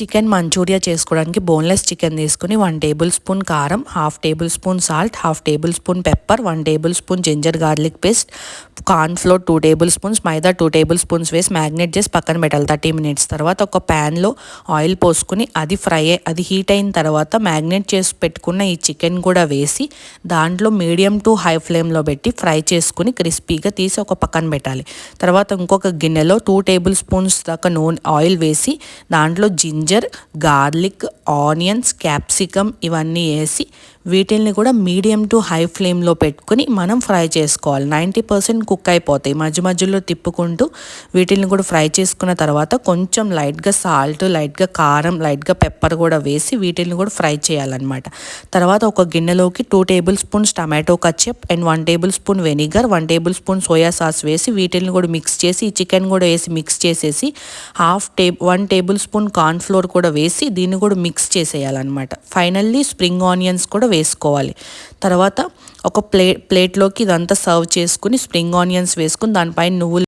Chicken manchuria చేసుకోవడానికి boneless chicken తీసుకుని 1 tablespoon కారం, 1/2 tablespoon salt, 1/2 tablespoon pepper, 1 tablespoon ginger garlic paste, corn flour 2 tablespoons, maida 2 tablespoons వేసి మ్యాగ్నేట్ చేసి పక్కన పెట్టాలి 30 మినిట్స్. తర్వాత ఒక ప్యాన్లో ఆయిల్ పోసుకుని అది హీట్ అయిన తర్వాత మ్యాగ్నేట్ చేసి పెట్టుకున్న ఈ చికెన్ కూడా వేసి దాంట్లో మీడియం టు హై ఫ్లేమ్లో పెట్టి ఫ్రై చేసుకుని క్రిస్పీగా తీసి ఒక పక్కన పెట్టాలి. తర్వాత ఇంకొక గిన్నెలో 2 టేబుల్ స్పూన్స్ దాకా ఆయిల్ వేసి దాంట్లో జింజర్, గార్లిక్, ఆనియన్స్, క్యాప్సికమ్ ఇవన్నీ వేసి వీటిల్ని కూడా మీడియం టు హై ఫ్లేమ్లో పెట్టుకుని మనం ఫ్రై చేసుకోవాలి. 90% కుక్ అయిపోతాయి. మధ్యలో తిప్పుకుంటూ వీటిల్ని కూడా ఫ్రై చేసుకున్న తర్వాత కొంచెం లైట్గా సాల్ట్, లైట్గా కారం, లైట్గా పెప్పర్ కూడా వేసి వీటిల్ని కూడా ఫ్రై చేయాలన్నమాట. తర్వాత ఒక గిన్నెలోకి 2 table spoons tomato ketchup and 1 table spoon vinegar, 1 table spoon soya sauce వేసి వీటిల్ని కూడా మిక్స్ చేసి ఈ చికెన్ కూడా వేసి మిక్స్ చేసేసి 1 టేబుల్ స్పూన్ కార్న్ ఫ్లోర్ కూడా వేసి దీన్ని కూడా మిక్స్ చేసేయాలన్నమాట. ఫైనల్లీ స్ప్రింగ్ ఆనియన్స్ కూడా వేసుకోవాలి. తర్వాత ఒక ప్లేట్లోకి ఇదంతా సర్వ్ చేసుకుని స్ప్రింగ్ ఆనియన్స్ వేసుకుని దానిపైన నువ్వులు